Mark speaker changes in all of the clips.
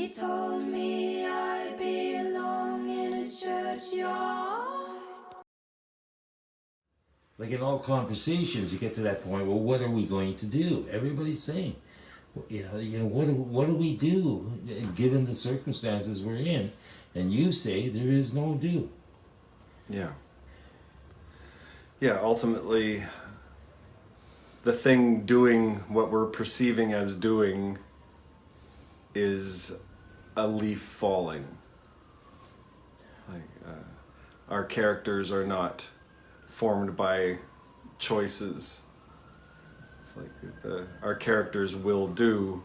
Speaker 1: He told me I belong in a churchyard.
Speaker 2: Like in all conversations, you get to that point. Well, what are we going to do? Everybody's saying, what do we do given the circumstances we're in? And you say there is no do.
Speaker 3: Yeah. Yeah, ultimately, the thing doing what we're perceiving as doing is a leaf falling. Like, our characters are not formed by choices. It's like our characters will do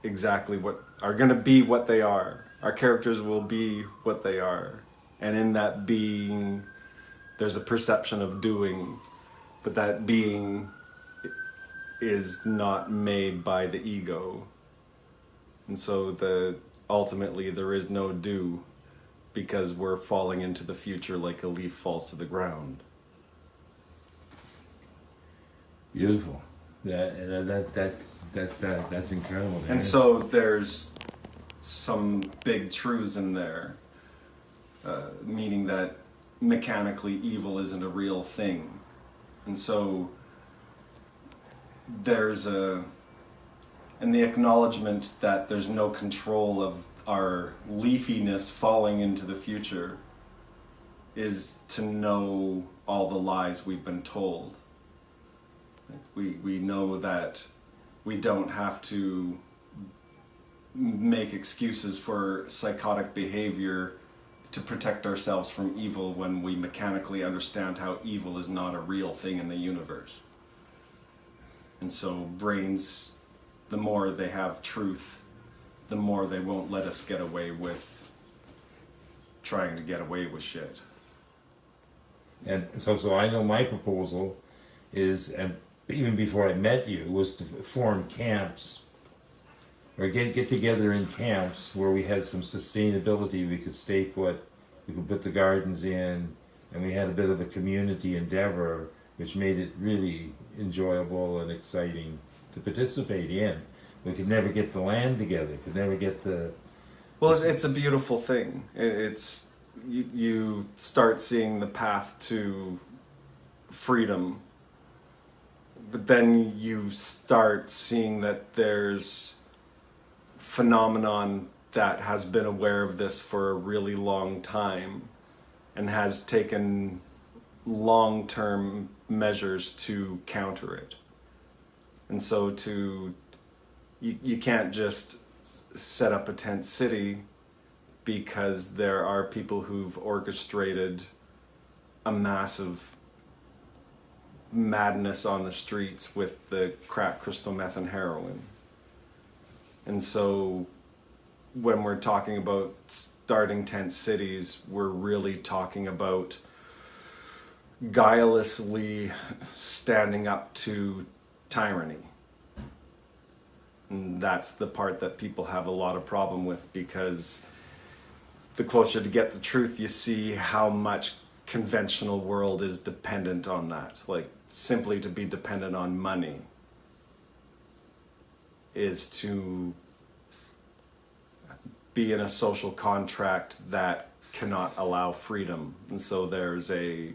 Speaker 3: exactly what are going to be what they are. Our characters will be what they are. And in that being, there's a perception of doing, but that being is not made by the ego. And so ultimately there is no do, because we're falling into the future like a leaf falls to the ground.
Speaker 2: Beautiful. That's incredible.
Speaker 3: And so there's some big truths in there, meaning that mechanically evil isn't a real thing. And so there's and the acknowledgement that there's no control of our leafiness falling into the future is to know all the lies we've been told. We know that we don't have to make excuses for psychotic behavior to protect ourselves from evil when we mechanically understand how evil is not a real thing in the universe. And so brains, the more they have truth, the more they won't let us get away with trying to get away with shit.
Speaker 2: And so I know my proposal is, and even before I met you, was to form camps, or get together in camps where we had some sustainability. We could stay put, we could put the gardens in, and we had a bit of a community endeavor, which made it really enjoyable and exciting to participate in. We could never get the land together, could never get the...
Speaker 3: Well, it's a beautiful thing. It's you start seeing the path to freedom, but then you start seeing that there's phenomenon that has been aware of this for a really long time and has taken long-term measures to counter it. And so you can't just set up a tent city, because there are people who've orchestrated a massive madness on the streets with the crack, crystal meth, and heroin. And so when we're talking about starting tent cities, we're really talking about guilelessly standing up to tyranny. And that's the part that people have a lot of problem with, because the closer to get the truth, you see how much conventional world is dependent on that. Like, simply to be dependent on money is to be in a social contract that cannot allow freedom. And so there's a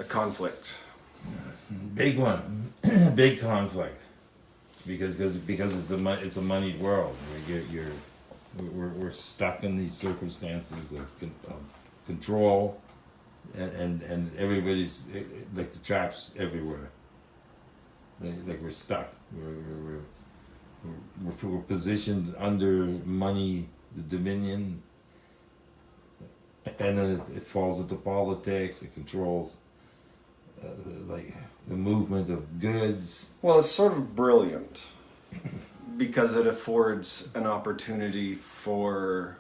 Speaker 3: conflict.
Speaker 2: Big one. Big conflict. Because it's a moneyed world. We're stuck in these circumstances of control, and everybody's like the traps everywhere. Like we're stuck. We're positioned under money, the dominion, and then it falls into politics. It controls like the movement of goods.
Speaker 3: Well, it's sort of brilliant because it affords an opportunity for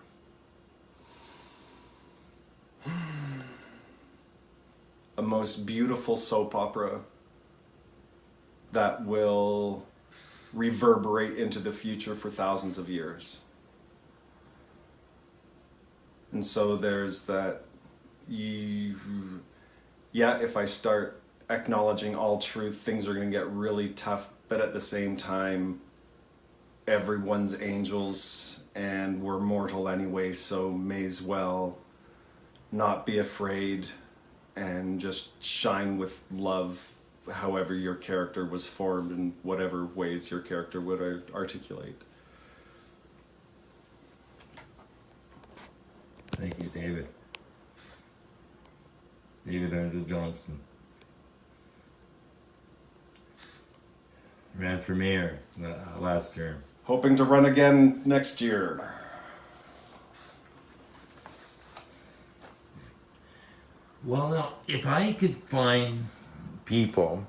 Speaker 3: a most beautiful soap opera that will reverberate into the future for thousands of years. And so there's that, if I start acknowledging all truth, things are going to get really tough, but at the same time, everyone's angels and we're mortal anyway, so may as well not be afraid and just shine with love however your character was formed in whatever ways your character would articulate.
Speaker 2: Thank you, David. David Arthur Johnson. Ran for mayor last term.
Speaker 3: Hoping to run again next year.
Speaker 2: Well, now, if I could find people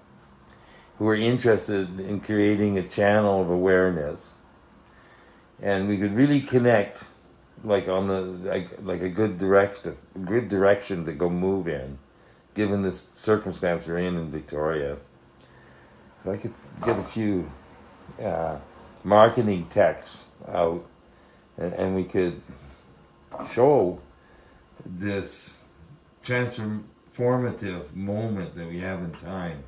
Speaker 2: who are interested in creating a channel of awareness, and we could really connect, like on the like a good direction to go move in, given this circumstance we're in Victoria. If I could get a few marketing texts out, and we could show this transformative moment that we have in time,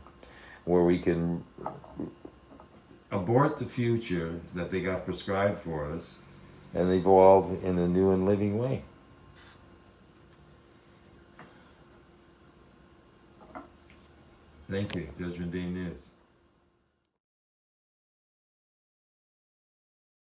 Speaker 2: where we can abort the future that they got prescribed for us and evolve in a new and living way. Thank you, Judgment Day News.